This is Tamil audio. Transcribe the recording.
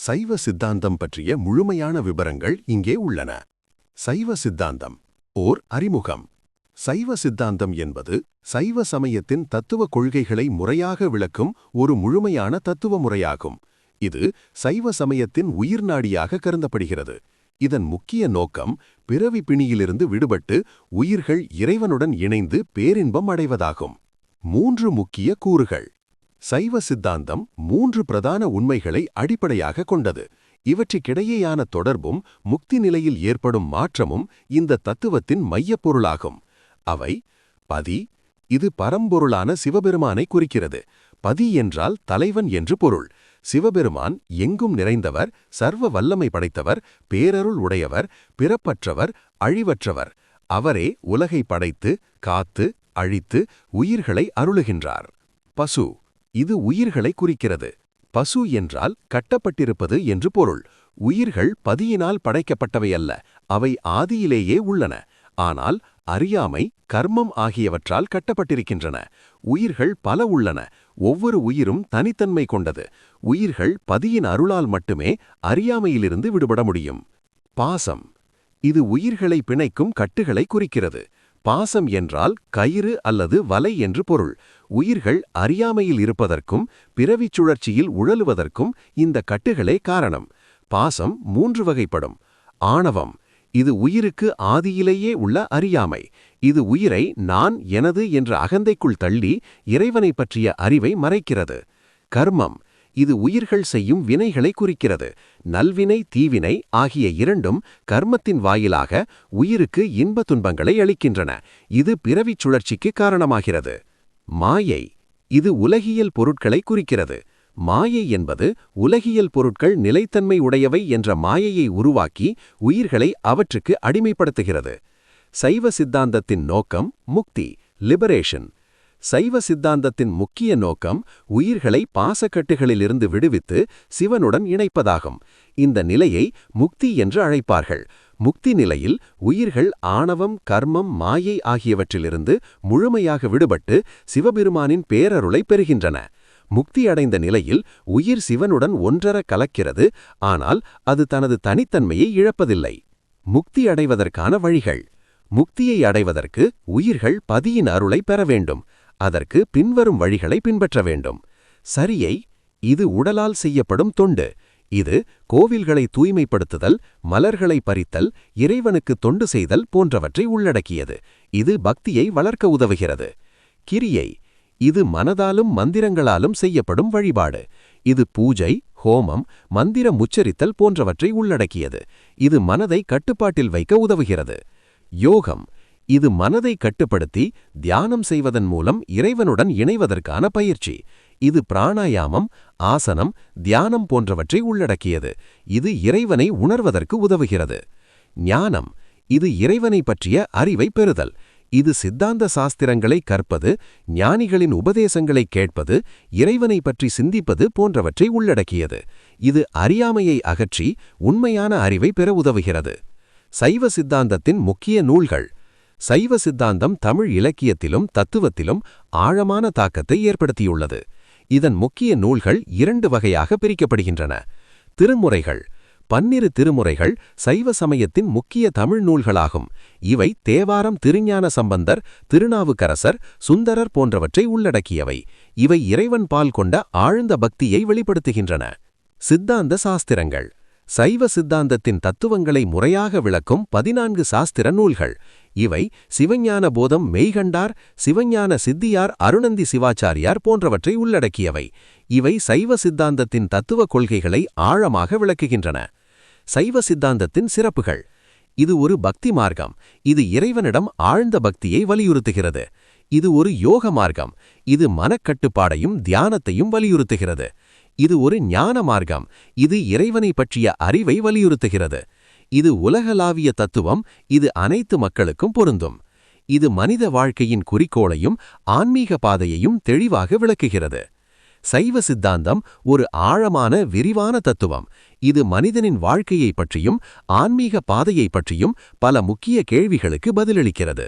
சைவ சித்தாந்தம் பற்றிய முழுமையான விபரங்கள் இங்கே உள்ளன. சைவ சித்தாந்தம் ஓர் அறிமுகம். சைவ சித்தாந்தம் என்பது சைவ சமயத்தின் தத்துவ கொள்கைகளை முறையாக விளக்கும் ஒரு முழுமையான தத்துவ முறையாகும். இது சைவ சமயத்தின் உயிர்நாடியாக கருதப்படுகிறது. இதன் முக்கிய நோக்கம் பிறவி பிணியிலிருந்து விடுபட்டு உயிர்கள் இறைவனுடன் இணைந்து பேரின்பம் அடைவதாகும். 3 முக்கிய கூறுகள். சைவ சித்தாந்தம் 3 பிரதான உண்மைகளை அடிப்படையாக கொண்டது. இவற்றுக்கிடையேயான தொடர்பும் முக்தி நிலையில் ஏற்படும் மாற்றமும் இந்த தத்துவத்தின் மையப்பொருளாகும். அவை: பதி, இது பரம்பொருளான சிவபெருமானை குறிக்கிறது. பதி என்றால் தலைவன் என்று பொருள். சிவபெருமான் எங்கும் நிறைந்தவர், சர்வ வல்லமை படைத்தவர், பேரருள் உடையவர், பிறப்பற்றவர், அழிவற்றவர். அவரே உலகை படைத்து, காத்து, அழித்து உயிர்களை அருளுகின்றார். பசு, இது உயிர்களை குறிக்கிறது. பசு என்றால் கட்டப்பட்டிருப்பது என்று பொருள். உயிர்கள் பதியினால் படைக்கப்பட்டவையல்ல, அவை ஆதியிலேயே உள்ளன. ஆனால் அறியாமை, கர்மம் ஆகியவற்றால் கட்டப்பட்டிருக்கின்றன. உயிர்கள் பல உள்ளன. ஒவ்வொரு உயிரும் தனித்தன்மை கொண்டது. உயிர்கள் பதியின் அருளால் மட்டுமே அறியாமையிலிருந்து விடுபட முடியும். பாசம், இது உயிர்களை பிணைக்கும் கட்டுகளை குறிக்கிறது. பாசம் என்றால் கயிறு அல்லது வலை என்று பொருள். உயிர்கள் அறியாமையில் இருப்பதற்கும் பிறவிச் சுழற்சியில் உழலுவதற்கும் இந்த கட்டுகளே காரணம். பாசம் 3 வகைப்படும். ஆணவம், இது உயிருக்கு ஆதியிலேயே உள்ள அறியாமை. இது உயிரை நான், எனது என்ற அகந்தைக்குள் தள்ளி இறைவனை பற்றிய அறிவை மறைக்கிறது. கர்மம், இது உயிர்கள் செய்யும் வினைகளை குறிக்கிறது. நல்வினை, தீவினை ஆகிய இரண்டும் கர்மத்தின் வாயிலாக உயிருக்கு இன்ப துன்பங்களை அளிக்கின்றன. இது பிறவிச் சுழற்சிக்கு காரணமாகிறது. மாயை, இது உலகியல் பொருட்களை குறிக்கிறது. மாயை என்பது உலகியல் பொருட்கள் நிலைத்தன்மை உடையவை என்ற மாயையை உருவாக்கி உயிர்களை அவற்றுக்கு அடிமைப்படுத்துகிறது. சைவ சித்தாந்தத்தின் நோக்கம் முக்தி, லிபரேஷன். சைவ சித்தாந்தத்தின் முக்கிய நோக்கம் உயிர்களை பாசக்கட்டுகளிலிருந்து விடுவித்து சிவனுடன் இணைப்பதாகும். இந்த நிலையை முக்தி என்று அழைப்பார்கள். முக்தி நிலையில் உயிர்கள் ஆணவம், கர்மம், மாயை ஆகியவற்றிலிருந்து முழுமையாக விடுபட்டு சிவபெருமானின் பேரருளை பெறுகின்றன. முக்தி அடைந்த நிலையில் உயிர் சிவனுடன் ஒன்றர கலக்கிறது. ஆனால் அது தனது தனித்தன்மையை இழப்பதில்லை. முக்தி அடைவதற்கான வழிகள். முக்தியை அடைவதற்கு உயிர்கள் பதியின் அருளை பெற வேண்டும். அதற்கு பின்வரும் வழிகளை பின்பற்ற வேண்டும். சரியை, இது உடலால் செய்யப்படும் தொண்டு. இது கோவில்களை தூய்மைப்படுத்துதல், மலர்களை பறித்தல், இறைவனுக்கு தொண்டு செய்தல் போன்றவற்றை உள்ளடக்கியது. இது பக்தியை வளர்க்க உதவுகிறது. கிரியை, இது மனதாலும் மந்திரங்களாலும் செய்யப்படும் வழிபாடு. இது பூஜை, ஹோமம், மந்திரம் உச்சரித்தல் போன்றவற்றை உள்ளடக்கியது. இது மனதை கட்டுப்பாட்டில் வைக்க உதவுகிறது. யோகம், இது மனதை கட்டுப்படுத்தி தியானம் செய்வதன் மூலம் இறைவனுடன் இணைவதற்கான பயிற்சி. இது பிராணாயாமம், ஆசனம், தியானம் போன்றவற்றை உள்ளடக்கியது. இது இறைவனை உணர்வதற்கு உதவுகிறது. ஞானம், இது இறைவனை பற்றிய அறிவை பெறுதல். இது சித்தாந்த சாஸ்திரங்களை கற்பது, ஞானிகளின் உபதேசங்களை கேட்பது, இறைவனை பற்றி சிந்திப்பது போன்றவற்றை உள்ளடக்கியது. இது அறியாமையை அகற்றி உண்மையான அறிவை பெற உதவுகிறது. சைவ சித்தாந்தத்தின் முக்கிய நூல்கள். சைவ சித்தாந்தம் தமிழ் இலக்கியத்திலும் தத்துவத்திலும் ஆழமான தாக்கத்தை ஏற்படுத்தியுள்ளது. இதன் முக்கிய நூல்கள் 2 வகையாக பிரிக்கப்படுகின்றன. திருமுறைகள். 12 திருமுறைகள் சைவ சமயத்தின் முக்கிய தமிழ் நூல்களாகும். இவை தேவாரம், திருஞான சம்பந்தர், திருநாவுக்கரசர், சுந்தரர் போன்றவற்றை உள்ளடக்கியவை. இவை இறைவன் பால் கொண்ட ஆழ்ந்த பக்தியை வெளிப்படுத்துகின்றன. சித்தாந்த சாஸ்திரங்கள். சைவ சித்தாந்தத்தின் தத்துவங்களை முறையாக விளக்கும் 14 சாஸ்திர நூல்கள். இவை சிவஞான போதம், மெய்கண்டார், சிவஞான சித்தியார், அருணந்தி சிவாச்சாரியார் போன்றவற்றை உள்ளடக்கியவை. இவை சைவ சித்தாந்தத்தின் தத்துவ கொள்கைகளை ஆழமாக விளக்குகின்றன. சைவ சித்தாந்தத்தின் சிறப்புகள். இது ஒரு பக்தி மார்க்கம். இது இறைவனிடம் ஆழ்ந்த பக்தியை வலியுறுத்துகிறது. இது ஒரு யோக மார்க்கம். இது மனக்கட்டுப்பாடையும் தியானத்தையும் வலியுறுத்துகிறது. இது ஒரு ஞான மார்க்கம். இது இறைவனை பற்றிய அறிவை வலியுறுத்துகிறது. இது உலகளாவிய தத்துவம். இது அனைத்து மக்களுக்கும் பொருந்தும். இது மனித வாழ்க்கையின் குறிக்கோளையும் ஆன்மீக பாதையையும் தெளிவாக விளக்குகிறது. சைவ சித்தாந்தம் ஒரு ஆழமான, விரிவான தத்துவம். இது மனிதனின் வாழ்க்கையை பற்றியும் ஆன்மீக பாதையை பற்றியும் பல முக்கிய கேள்விகளுக்கு பதிலளிக்கிறது.